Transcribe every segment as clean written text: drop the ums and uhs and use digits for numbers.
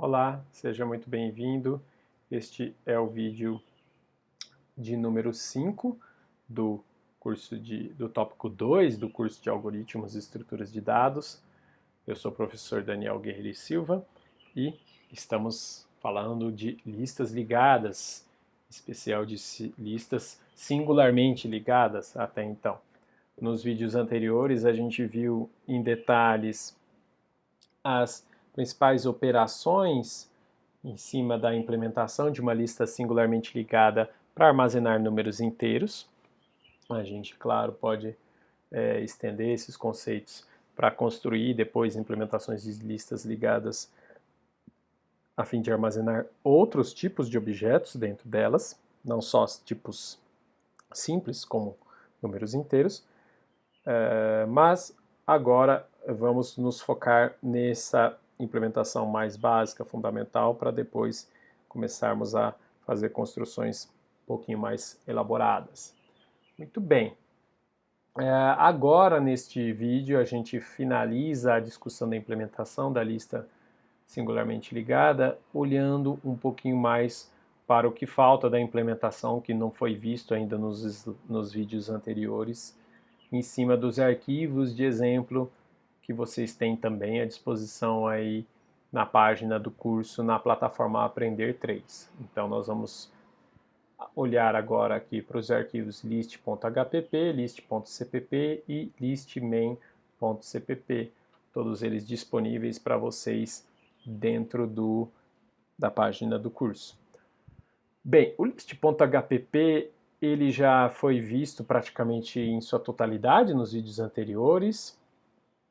Olá, seja muito bem-vindo. Este é o vídeo de número 5 do do tópico 2 do curso de Algoritmos e Estruturas de Dados. Eu sou o professor Daniel Guerreiro e Silva e estamos falando de listas ligadas, especial de listas singularmente ligadas até então. Nos vídeos anteriores a gente viu em detalhes as principais operações em cima da implementação de uma lista singularmente ligada para armazenar números inteiros. A gente, claro, pode estender esses conceitos para construir depois implementações de listas ligadas a fim de armazenar outros tipos de objetos dentro delas, não só tipos simples como números inteiros, mas agora vamos nos focar nessa implementação mais básica, fundamental, para depois começarmos a fazer construções um pouquinho mais elaboradas. Muito bem. Agora, neste vídeo, a gente finaliza a discussão da implementação da lista singularmente ligada, olhando um pouquinho mais para o que falta da implementação, que não foi visto ainda nos vídeos anteriores, em cima dos arquivos de exemplo que vocês têm também à disposição aí na página do curso na plataforma Aprender 3. Então nós vamos olhar agora aqui para os arquivos list.hpp, list.cpp e listmain.cpp, todos eles disponíveis para vocês dentro da página do curso. Bem, o list.hpp ele já foi visto praticamente em sua totalidade nos vídeos anteriores.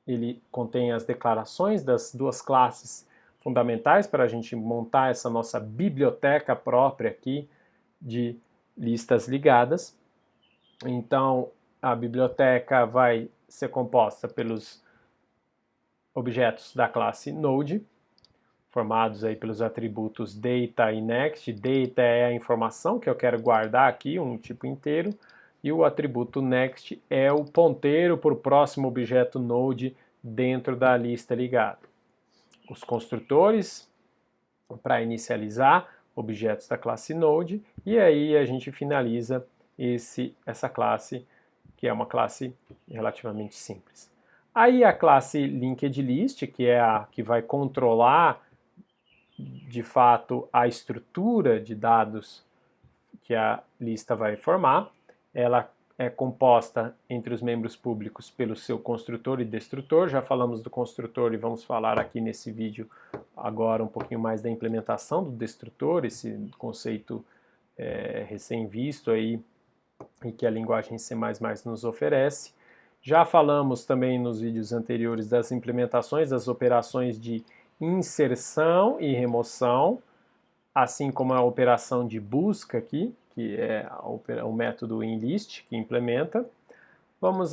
Ele contém as declarações das duas classes fundamentais para a gente montar essa nossa biblioteca própria aqui de listas ligadas. Então, a biblioteca vai ser composta pelos objetos da classe Node, formados aí pelos atributos data e next. Data é a informação que eu quero guardar aqui, um tipo inteiro, e o atributo next é o ponteiro para o próximo objeto node dentro da lista ligada. Os construtores para inicializar objetos da classe node, e aí a gente finaliza essa classe, que é uma classe relativamente simples. Aí a classe linked list, que é a que vai controlar de fato a estrutura de dados que a lista vai formar. Ela é composta entre os membros públicos pelo seu construtor e destrutor. Já falamos do construtor e vamos falar aqui nesse vídeo agora um pouquinho mais da implementação do destrutor, esse conceito recém-visto aí e que a linguagem C++ nos oferece. Já falamos também nos vídeos anteriores das implementações, das operações de inserção e remoção, assim como a operação de busca aqui, que é o método inlist que implementa. Vamos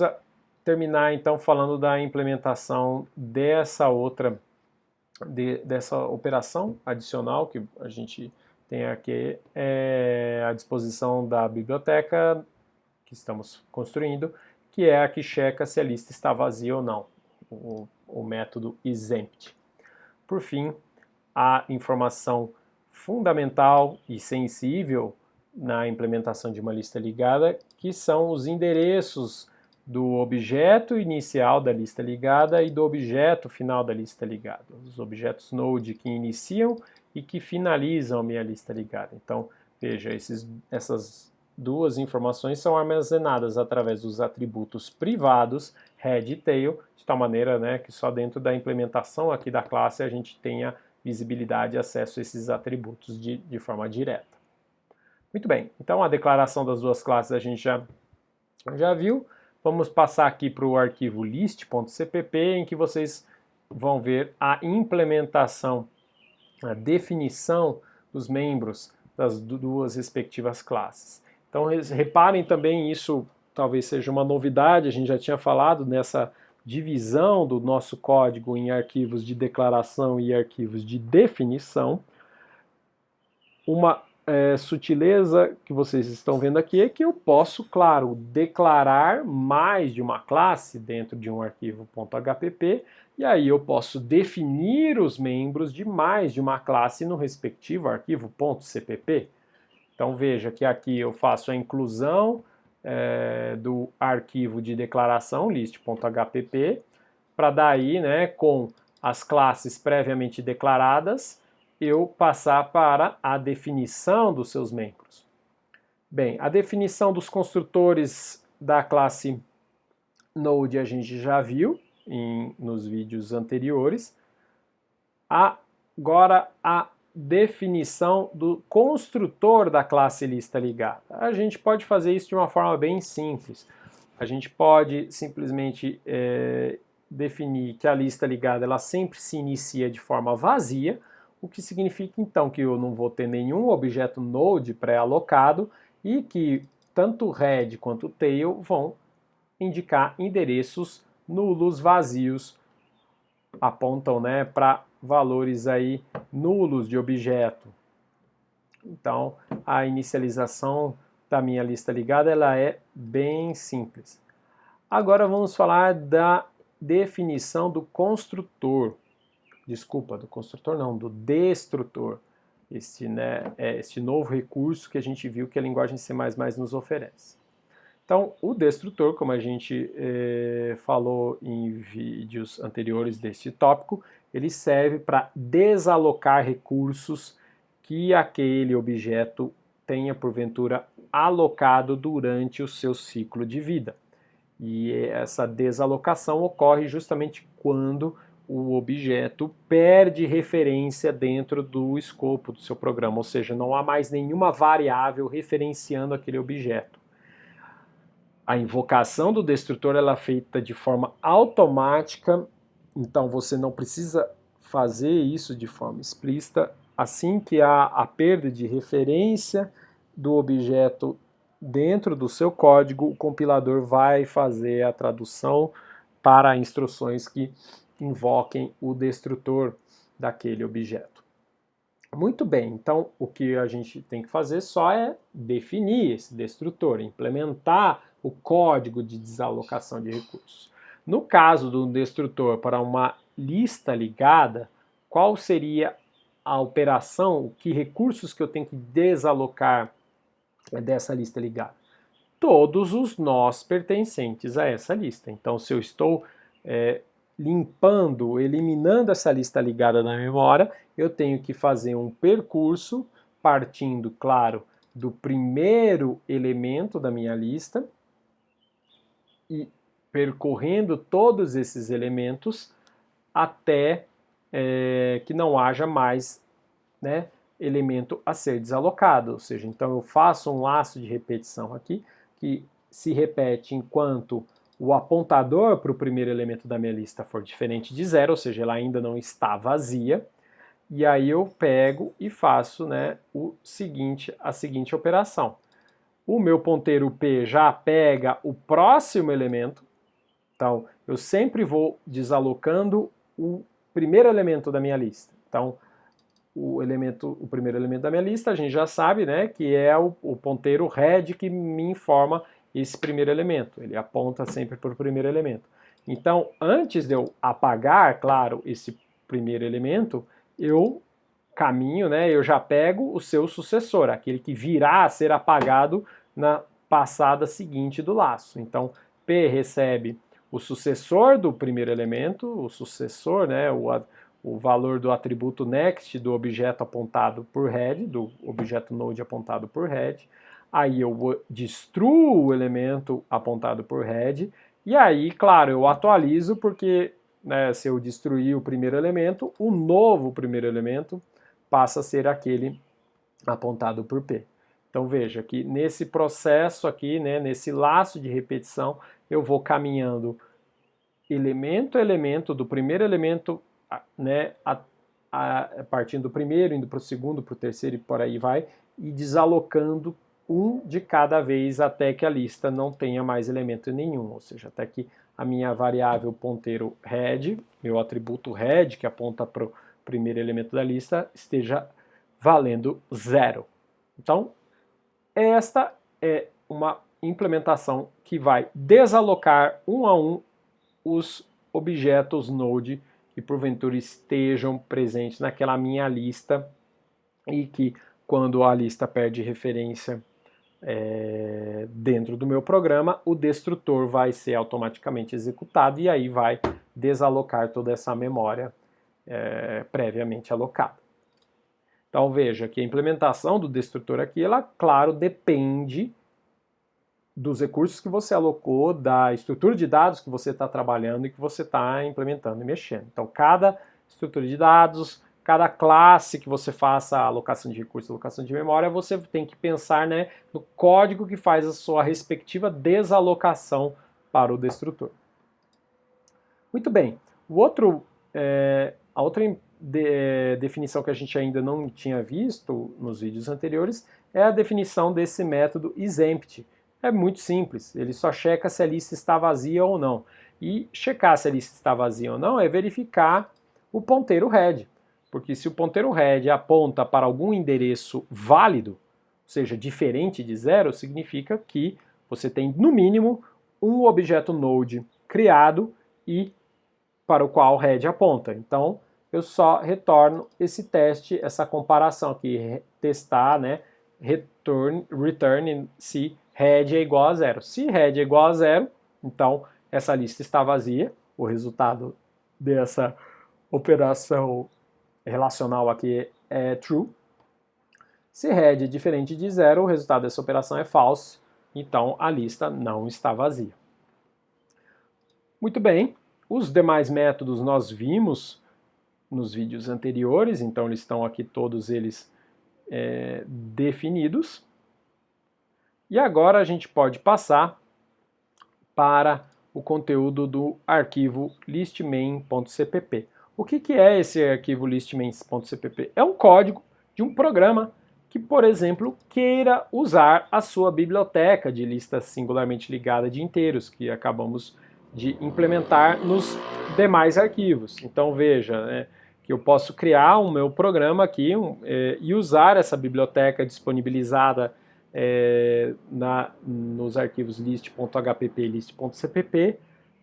terminar então falando da implementação dessa dessa operação adicional que a gente tem aqui à disposição da biblioteca que estamos construindo, que é a que checa se a lista está vazia ou não, o método isEmpty. Por fim, a informação fundamental e sensível na implementação de uma lista ligada, que são os endereços do objeto inicial da lista ligada e do objeto final da lista ligada. Os objetos node que iniciam e que finalizam a minha lista ligada. Então, veja, essas duas informações são armazenadas através dos atributos privados head e tail, de tal maneira, né, que só dentro da implementação aqui da classe a gente tenha visibilidade e acesso a esses atributos de forma direta. Muito bem, então a declaração das duas classes a gente já viu. Vamos passar aqui para o arquivo list.cpp, em que vocês vão ver a implementação, a definição dos membros das duas respectivas classes. Então reparem também, isso talvez seja uma novidade, a gente já tinha falado nessa divisão do nosso código em arquivos de declaração e arquivos de definição. Uma sutileza que vocês estão vendo aqui é que eu posso, claro, declarar mais de uma classe dentro de um arquivo .hpp, E aí eu posso definir os membros de mais de uma classe no respectivo arquivo .cpp. Então veja que aqui eu faço a inclusão do arquivo de declaração list.hpp, para daí, né, com as classes previamente declaradas, eu passar para a definição dos seus membros. Bem, a definição dos construtores da classe Node a gente já viu nos vídeos anteriores. Agora a definição do construtor da classe lista ligada. A gente pode fazer isso de uma forma bem simples. A gente pode simplesmente definir que a lista ligada ela sempre se inicia de forma vazia, o que significa então que eu não vou ter nenhum objeto Node pré-alocado e que tanto head quanto tail vão indicar endereços nulos, vazios, apontam, né, para valores aí nulos de objeto. Então, a inicialização da minha lista ligada ela é bem simples. Agora vamos falar da definição do construtor. Desculpa, do construtor não, do destrutor. Este novo recurso que a gente viu que a linguagem C++ nos oferece. Então, o destrutor, como a gente falou em vídeos anteriores deste tópico, ele serve para desalocar recursos que aquele objeto tenha, porventura, alocado durante o seu ciclo de vida. E essa desalocação ocorre justamente quando o objeto perde referência dentro do escopo do seu programa, ou seja, não há mais nenhuma variável referenciando aquele objeto. A invocação do destrutor ela é feita de forma automática, então você não precisa fazer isso de forma explícita. Assim que há a perda de referência do objeto dentro do seu código, o compilador vai fazer a tradução para instruções que invoquem o destrutor daquele objeto. Muito bem, então o que a gente tem que fazer só é definir esse destrutor, implementar o código de desalocação de recursos. No caso do destrutor para uma lista ligada, qual seria a operação, que recursos que eu tenho que desalocar dessa lista ligada? Todos os nós pertencentes a essa lista. Então, se eu estou limpando, eliminando essa lista ligada da memória, eu tenho que fazer um percurso partindo, claro, do primeiro elemento da minha lista e percorrendo todos esses elementos até que não haja mais, né, elemento a ser desalocado. Ou seja, então eu faço um laço de repetição aqui que se repete enquanto o apontador para o primeiro elemento da minha lista for diferente de zero, ou seja, ela ainda não está vazia, e aí eu pego e faço, né, a seguinte operação. O meu ponteiro P já pega o próximo elemento, então eu sempre vou desalocando o primeiro elemento da minha lista. Então, o primeiro elemento da minha lista, a gente já sabe, né, que é o ponteiro head que me informa esse primeiro elemento. Ele aponta sempre para o primeiro elemento. Então, antes de eu apagar, claro, esse primeiro elemento, eu caminho, né, eu já pego o seu sucessor, aquele que virá a ser apagado na passada seguinte do laço. Então, P recebe o sucessor do primeiro elemento, o sucessor, né, o valor do atributo next do objeto apontado por head, do objeto node apontado por head. Aí eu destruo o elemento apontado por head, e aí, claro, eu atualizo porque, né, se eu destruir o primeiro elemento, o novo primeiro elemento passa a ser aquele apontado por P. Então veja que nesse processo aqui, né, nesse laço de repetição, eu vou caminhando elemento a elemento, do primeiro elemento, né, partindo do primeiro, indo para o segundo, para o terceiro e por aí vai, e desalocando um de cada vez até que a lista não tenha mais elemento nenhum, ou seja, até que a minha variável ponteiro head, meu atributo head, que aponta para o primeiro elemento da lista, esteja valendo zero. Então, esta é uma implementação que vai desalocar um a um os objetos Node que porventura estejam presentes naquela minha lista e que quando a lista perde referência dentro do meu programa, o destrutor vai ser automaticamente executado e aí vai desalocar toda essa memória previamente alocada. Então veja que a implementação do destrutor aqui, ela, claro, depende dos recursos que você alocou, da estrutura de dados que você está trabalhando e que você está implementando e mexendo. Então cada estrutura de dados, cada classe que você faça a alocação de recursos, alocação de memória, você tem que pensar, né, no código que faz a sua respectiva desalocação para o destrutor. Muito bem. A outra definição que a gente ainda não tinha visto nos vídeos anteriores é a definição desse método isEmpty. É muito simples, ele só checa se a lista está vazia ou não. E checar se a lista está vazia ou não é verificar o ponteiro head. Porque se o ponteiro head aponta para algum endereço válido, ou seja, diferente de 0, significa que você tem, no mínimo, um objeto Node criado e para o qual o head aponta. Então, eu só retorno esse teste, essa comparação aqui, testar, né, return se head é igual a 0. Se head é igual a 0, então essa lista está vazia, o resultado dessa operação relacional aqui é true. Se head é diferente de 0, o resultado dessa operação é false, então a lista não está vazia. Muito bem, os demais métodos nós vimos nos vídeos anteriores, então eles estão aqui todos eles definidos. E agora a gente pode passar para o conteúdo do arquivo listmain.cpp. O que é esse arquivo listmain.cpp? É um código de um programa que, por exemplo, queira usar a sua biblioteca de lista singularmente ligada de inteiros, que acabamos de implementar nos demais arquivos. Então veja, né, que eu posso criar o meu programa aqui e usar essa biblioteca disponibilizada nos arquivos list.hpp e list.cpp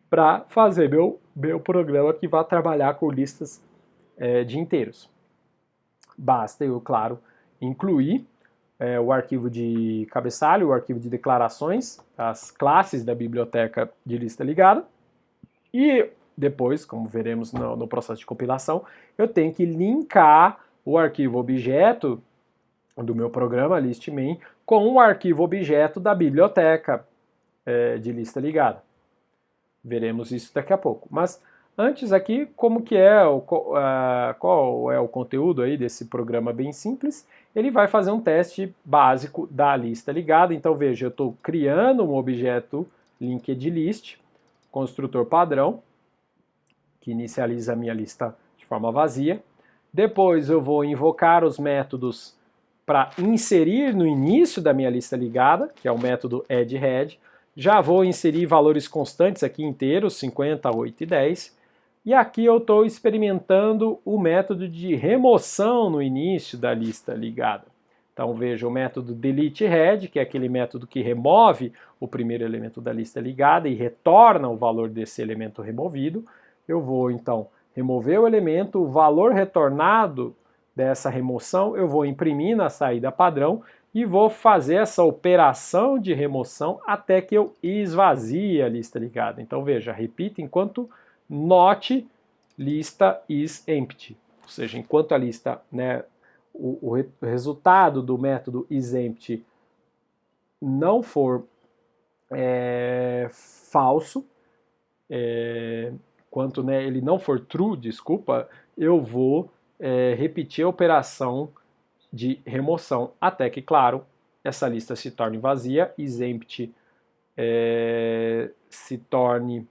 para fazer meu programa que vai trabalhar com listas de inteiros. Basta eu, claro, incluir o arquivo de cabeçalho, o arquivo de declarações, as classes da biblioteca de lista ligada, e depois, como veremos no processo de compilação, eu tenho que linkar o arquivo objeto do meu programa listmain com o arquivo objeto da biblioteca de lista ligada. Veremos isso daqui a pouco. Mas antes aqui, qual é o conteúdo aí desse programa bem simples? Ele vai fazer um teste básico da lista ligada. Então veja, eu estou criando um objeto linkedList, construtor padrão, que inicializa a minha lista de forma vazia. Depois eu vou invocar os métodos para inserir no início da minha lista ligada, que é o método addHead. Já vou inserir valores constantes aqui inteiros, 50, 8 e 10. E aqui eu estou experimentando o método de remoção no início da lista ligada. Então veja o método deleteHead, que é aquele método que remove o primeiro elemento da lista ligada e retorna o valor desse elemento removido. Eu vou então remover o elemento, o valor retornado dessa remoção eu vou imprimir na saída padrão e vou fazer essa operação de remoção até que eu esvazie a lista ligada. Então veja, repita enquanto not lista is empty, ou seja, enquanto a lista, né, o resultado do método isEmpty não for falso, enquanto, né, ele não for true, desculpa, eu vou repetir a operação de remoção até que, claro, essa lista se torne vazia, isEmpty se torne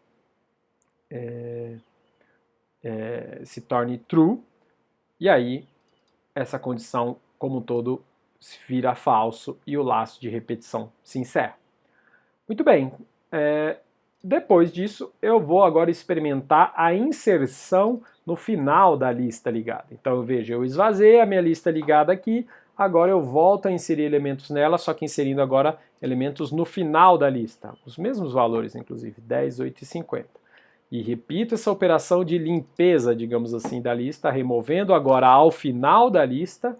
true, e aí essa condição como um todo vira falso e o laço de repetição se encerra. Muito bem, depois disso eu vou agora experimentar a inserção no final da lista ligada. Então veja, eu esvaziei a minha lista ligada aqui, agora eu volto a inserir elementos nela, só que inserindo agora elementos no final da lista, os mesmos valores inclusive, 10, 8 e 50. e repito essa operação de limpeza, digamos assim, da lista, removendo agora ao final da lista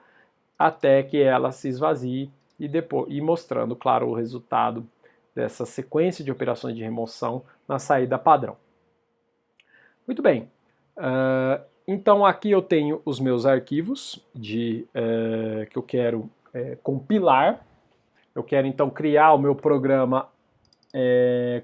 até que ela se esvazie e mostrando, claro, o resultado dessa sequência de operações de remoção na saída padrão. Muito bem. Então aqui eu tenho os meus arquivos que eu quero compilar. Eu quero então criar o meu programa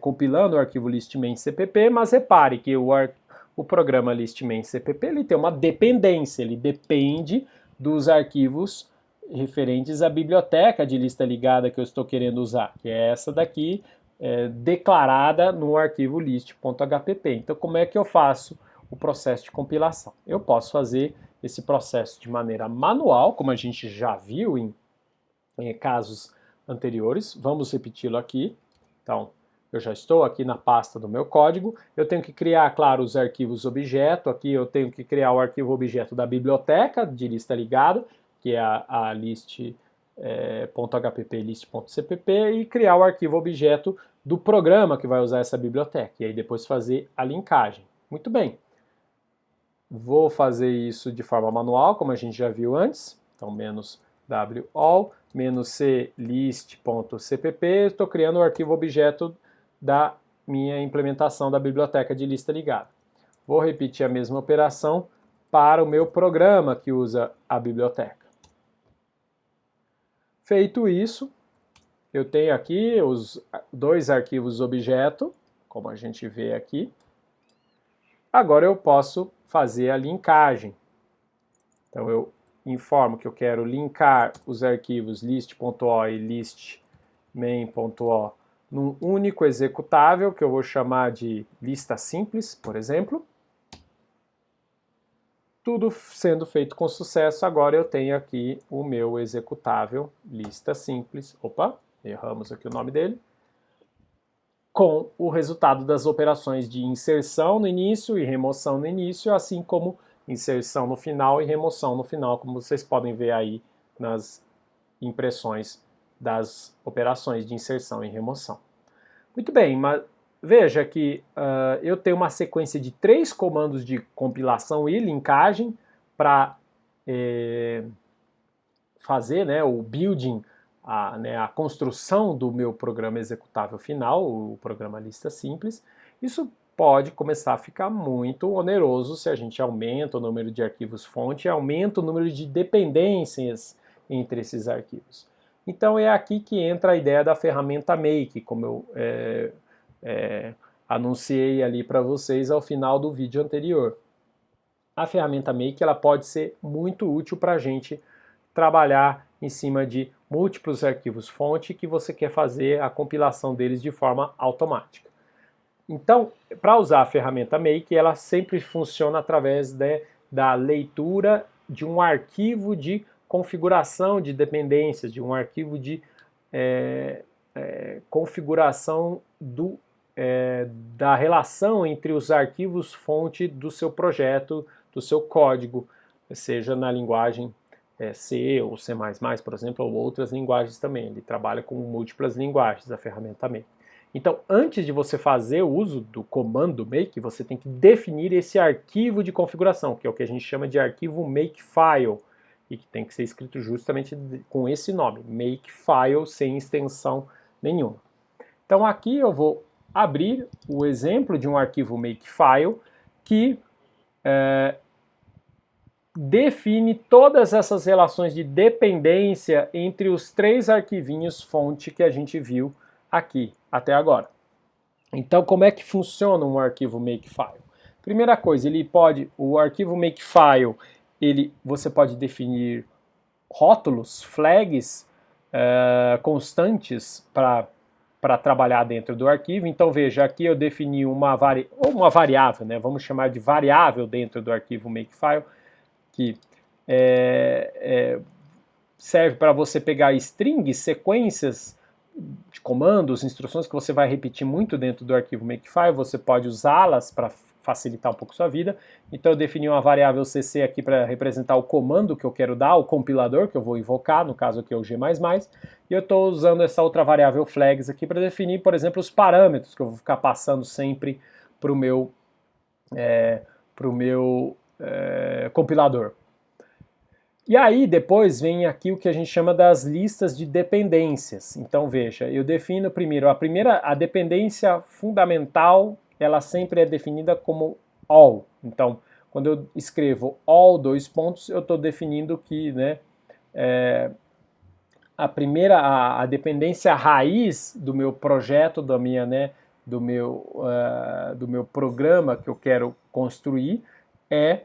compilando o arquivo list_main_cpp, mas repare que o programa list_main_cpp ele tem uma dependência, ele depende dos arquivos referentes à biblioteca de lista ligada que eu estou querendo usar, que é essa daqui, declarada no arquivo list.hpp. Então como é que eu faço o processo de compilação? Eu posso fazer esse processo de maneira manual, como a gente já viu em casos anteriores. Vamos repeti-lo aqui. Então, eu já estou aqui na pasta do meu código, eu tenho que criar, claro, os arquivos objeto, aqui eu tenho que criar o arquivo objeto da biblioteca de lista ligada, que é a list.hpp, list.cpp, e criar o arquivo objeto do programa que vai usar essa biblioteca, e aí depois fazer a linkagem. Muito bem. Vou fazer isso de forma manual, como a gente já viu antes, então menos WAL, "-c list.cpp", estou criando o arquivo objeto da minha implementação da biblioteca de lista ligada. Vou repetir a mesma operação para o meu programa que usa a biblioteca. Feito isso, eu tenho aqui os dois arquivos objeto, como a gente vê aqui. Agora eu posso fazer a linkagem. Então eu informo que eu quero linkar os arquivos list.o e list_main.o num único executável, que eu vou chamar de lista simples, por exemplo. Tudo sendo feito com sucesso, agora eu tenho aqui o meu executável lista simples. Opa, erramos aqui o nome dele. Com o resultado das operações de inserção no início e remoção no início, assim como inserção no final e remoção no final, como vocês podem ver aí nas impressões das operações de inserção e remoção. Muito bem, mas veja que eu tenho uma sequência de 3 comandos de compilação e linkagem para fazer o building, a construção do meu programa executável final, o programa lista simples. Isso pode começar a ficar muito oneroso se a gente aumenta o número de arquivos fonte e aumenta o número de dependências entre esses arquivos. Então é aqui que entra a ideia da ferramenta Make, como eu anunciei ali para vocês ao final do vídeo anterior. A ferramenta Make ela pode ser muito útil para a gente trabalhar em cima de múltiplos arquivos fonte que você quer fazer a compilação deles de forma automática. Então, para usar a ferramenta Make, ela sempre funciona através da leitura de um arquivo de configuração de dependências, de um arquivo de configuração da relação entre os arquivos fonte do seu projeto, do seu código, seja na linguagem C ou C++, por exemplo, ou outras linguagens também. Ele trabalha com múltiplas linguagens, a ferramenta Make. Então, antes de você fazer o uso do comando make, você tem que definir esse arquivo de configuração, que é o que a gente chama de arquivo makefile, e que tem que ser escrito justamente com esse nome, makefile, sem extensão nenhuma. Então aqui eu vou abrir o exemplo de um arquivo makefile que define todas essas relações de dependência entre os 3 arquivinhos fonte que a gente viu aqui até agora. Então, como é que funciona um arquivo makefile? Primeira coisa, o arquivo makefile, você pode definir rótulos, flags constantes para trabalhar dentro do arquivo. Então, veja, aqui eu defini uma variável, vamos chamar de variável dentro do arquivo makefile, que serve para você pegar strings, sequências de comandos, instruções que você vai repetir muito dentro do arquivo makefile, você pode usá-las para facilitar um pouco a sua vida. Então eu defini uma variável cc aqui para representar o comando que eu quero dar, o compilador que eu vou invocar, no caso aqui é o g++, e eu estou usando essa outra variável flags aqui para definir, por exemplo, os parâmetros que eu vou ficar passando sempre para o meu para o meu compilador. E aí depois vem aqui o que a gente chama das listas de dependências. Então veja, eu defino primeiro, a dependência fundamental, ela sempre é definida como all. Então, quando eu escrevo all dois pontos, eu estou definindo que, né, a dependência raiz do meu projeto, do meu programa que eu quero construir é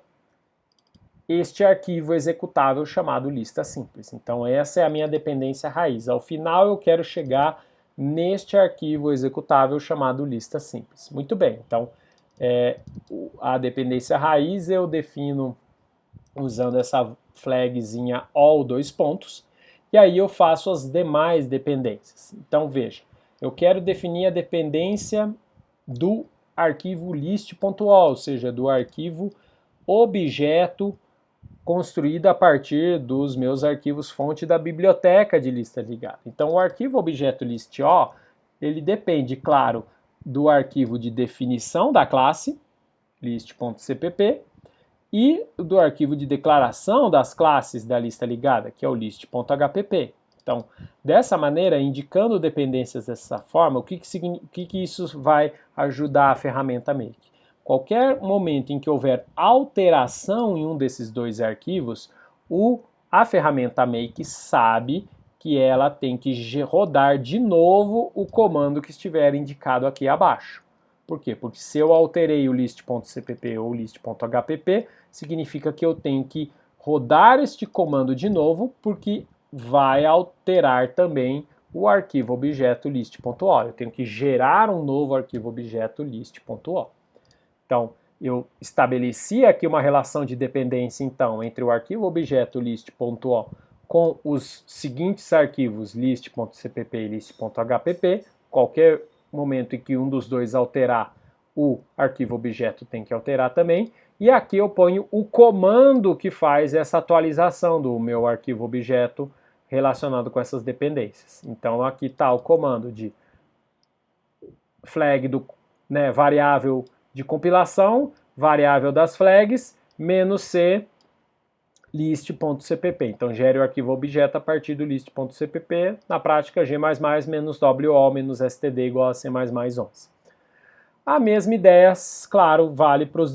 este arquivo executável chamado lista simples. Então essa é a minha dependência raiz. Ao final eu quero chegar neste arquivo executável chamado lista simples. Muito bem, então a dependência raiz eu defino usando essa flagzinha all dois pontos, e aí eu faço as demais dependências. Então veja, eu quero definir a dependência do arquivo list.all, ou seja, do arquivo objeto construído a partir dos meus arquivos fonte da biblioteca de lista ligada. Então o arquivo objeto list.o, ele depende, claro, do arquivo de definição da classe, list.cpp, e do arquivo de declaração das classes da lista ligada, que é o list.hpp. Então, dessa maneira, indicando dependências dessa forma, o que isso vai ajudar a ferramenta Make? Qualquer momento em que houver alteração em um desses dois arquivos, a ferramenta Make sabe que ela tem que rodar de novo o comando que estiver indicado aqui abaixo. Por quê? Porque se eu alterei o list.cpp ou list.hpp, significa que eu tenho que rodar este comando de novo, porque vai alterar também o arquivo objeto list.o. Eu tenho que gerar um novo arquivo objeto list.o. Então, eu estabeleci aqui uma relação de dependência, então, entre o arquivo objeto list.o com os seguintes arquivos list.cpp e list.hpp. Qualquer momento em que um dos dois alterar, o arquivo objeto tem que alterar também. E aqui eu ponho o comando que faz essa atualização do meu arquivo objeto relacionado com essas dependências. Então aqui está o comando de flag do variável de compilação, variável das flags, -c list.cpp. Então gere o arquivo objeto a partir do list.cpp. Na prática, g++ menos wo menos std igual a c++11. A mesma ideia, claro, vale para as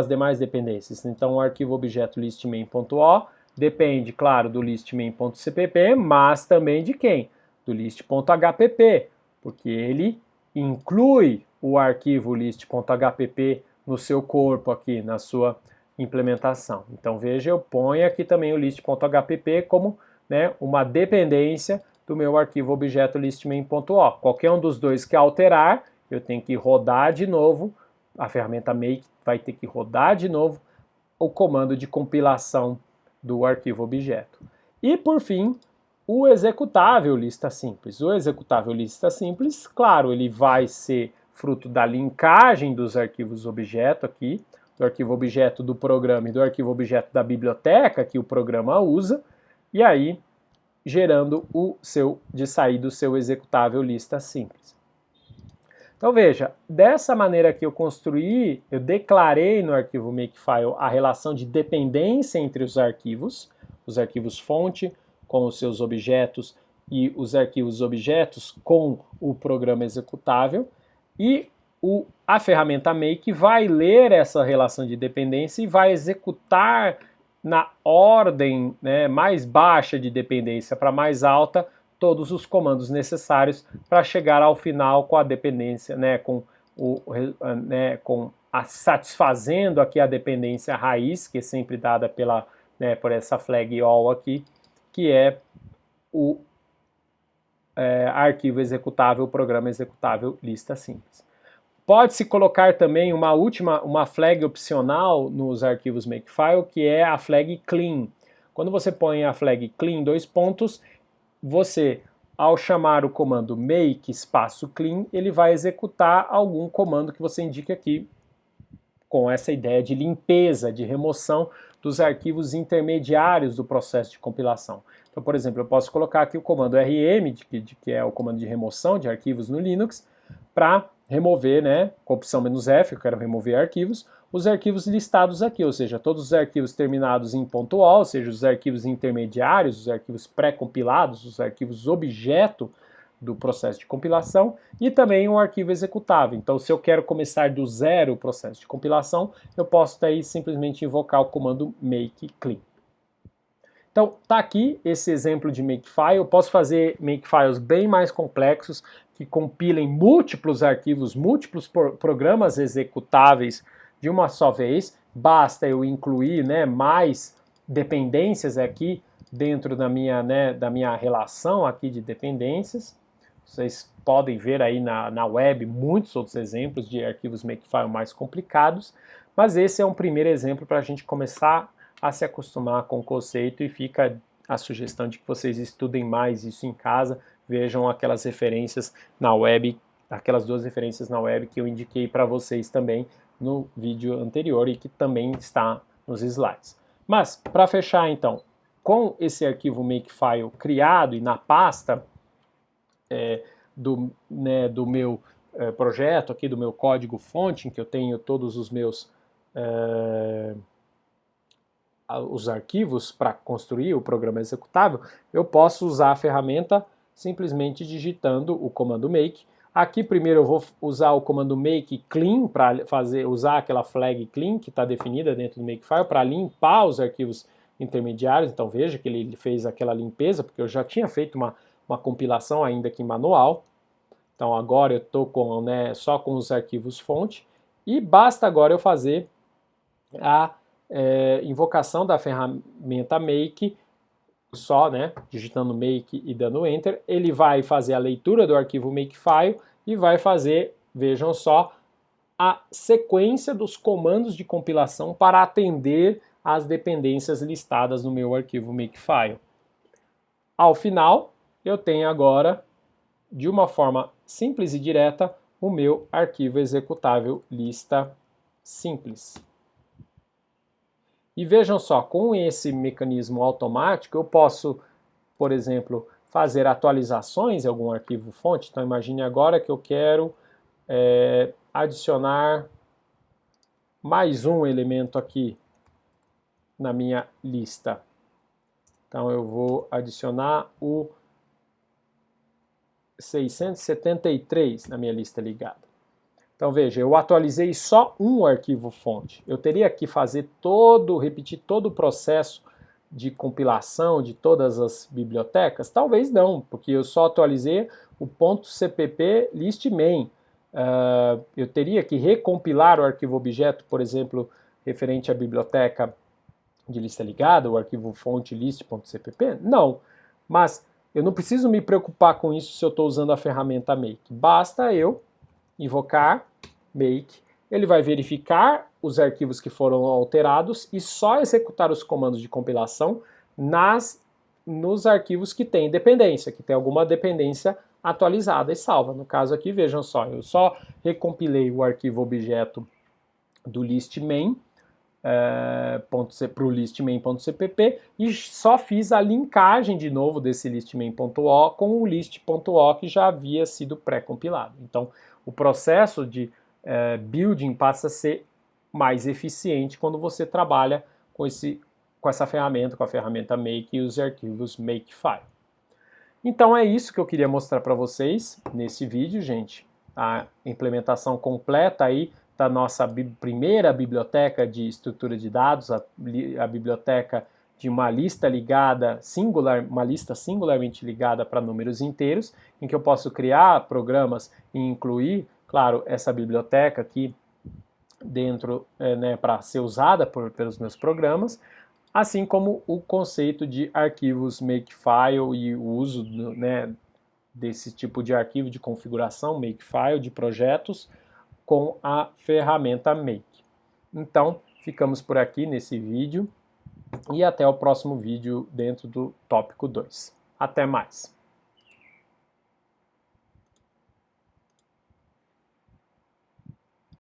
demais dependências. Então o arquivo objeto listmain.o depende, claro, do listmain.cpp, mas também de quem? Do list.hpp, porque ele inclui o arquivo list.hpp no seu corpo aqui, na sua implementação. Então veja, eu ponho aqui também o list.hpp como uma dependência do meu arquivo objeto listmain.o. Qualquer um dos dois que alterar, eu tenho que rodar de novo, a ferramenta Make vai ter que rodar de novo o comando de compilação do arquivo objeto. E por fim, o executável lista simples. O executável lista simples, claro, ele vai ser fruto da linkagem dos arquivos objeto aqui, do arquivo objeto do programa e do arquivo objeto da biblioteca que o programa usa, e aí gerando de sair do seu executável lista simples. Então veja, dessa maneira que eu construí, eu declarei no arquivo Makefile a relação de dependência entre os arquivos fonte com os seus objetos e os arquivos objetos com o programa executável, e a ferramenta Make vai ler essa relação de dependência e vai executar na ordem mais baixa de dependência para mais alta todos os comandos necessários para chegar ao final com a dependência, satisfazendo aqui a dependência raiz, que é sempre dada por essa flag all aqui, que é o arquivo executável, programa executável lista simples. Pode-se colocar também uma flag opcional nos arquivos Makefile, que é a flag clean. Quando você põe a flag clean, você, ao chamar o comando make espaço clean, ele vai executar algum comando que você indica aqui, com essa ideia de limpeza, de remoção dos arquivos intermediários do processo de compilação. Então, por exemplo, eu posso colocar aqui o comando rm, que é o comando de remoção de arquivos no Linux, para remover, né, com a opção "-F", eu quero remover arquivos, os arquivos listados aqui, ou seja, todos os arquivos terminados em .o, ou seja, os arquivos intermediários, os arquivos pré-compilados, os arquivos objeto do processo de compilação, e também um arquivo executável. Então, se eu quero começar do zero o processo de compilação, eu posso daí simplesmente invocar o comando make clean. Então, tá aqui esse exemplo de makefile. Eu posso fazer makefiles bem mais complexos, que compilem múltiplos arquivos, múltiplos programas executáveis de uma só vez. Basta eu incluir, né, mais dependências aqui dentro da minha relação aqui de dependências. Vocês podem ver aí na web muitos outros exemplos de arquivos makefile mais complicados, mas esse é um primeiro exemplo para a gente começar a se acostumar com o conceito, e fica a sugestão de que vocês estudem mais isso em casa, vejam aquelas referências na web, aquelas duas referências na web que eu indiquei para vocês também no vídeo anterior e que também está nos slides. Mas, para fechar então, com esse arquivo makefile criado e na pasta do meu projeto aqui, do meu código fonte, em que eu tenho todos os meus os arquivos para construir o programa executável, eu posso usar a ferramenta simplesmente digitando o comando make. Aqui primeiro eu vou usar o comando make clean para usar aquela flag clean que está definida dentro do makefile para limpar os arquivos intermediários. Então veja que ele fez aquela limpeza, porque eu já tinha feito uma compilação ainda aqui manual. Então agora eu estou só com os arquivos fonte, e basta agora eu fazer a invocação da ferramenta make, só, digitando make e dando enter, ele vai fazer a leitura do arquivo makefile e vai fazer, vejam só, a sequência dos comandos de compilação para atender às dependências listadas no meu arquivo makefile. Ao final, eu tenho agora, de uma forma simples e direta, o meu arquivo executável lista simples. E vejam só, com esse mecanismo automático, eu posso, por exemplo, fazer atualizações em algum arquivo fonte. Então imagine agora que eu quero adicionar mais um elemento aqui na minha lista. Então eu vou adicionar o 673 na minha lista ligada. Então veja, eu atualizei só um arquivo fonte. Eu teria que repetir todo o processo de compilação de todas as bibliotecas? Talvez não, porque eu só atualizei o .cpp listmain. Eu teria que recompilar o arquivo objeto, por exemplo, referente à biblioteca de lista ligada, o arquivo fonte list.cpp? Não, mas eu não preciso me preocupar com isso se eu estou usando a ferramenta make. Basta eu invocar make, ele vai verificar os arquivos que foram alterados e só executar os comandos de compilação nos arquivos que tem dependência, que tem alguma dependência atualizada e salva. No caso aqui, vejam só, eu só recompilei o arquivo objeto do listmain para o listmain.cpp e só fiz a linkagem de novo desse listmain.o com o list.o que já havia sido pré-compilado. Então, o processo de building passa a ser mais eficiente quando você trabalha com essa ferramenta, com a ferramenta make e os arquivos makefile. Então é isso que eu queria mostrar para vocês nesse vídeo, gente. A implementação completa aí da nossa primeira biblioteca de estrutura de dados, a biblioteca de uma lista ligada, uma lista singularmente ligada para números inteiros, em que eu posso criar programas e incluir, claro, essa biblioteca aqui dentro, para ser usada pelos meus programas, assim como o conceito de arquivos makefile e o uso desse tipo de arquivo de configuração makefile de projetos com a ferramenta make. Então, ficamos por aqui nesse vídeo e até o próximo vídeo dentro do tópico 2. Até mais!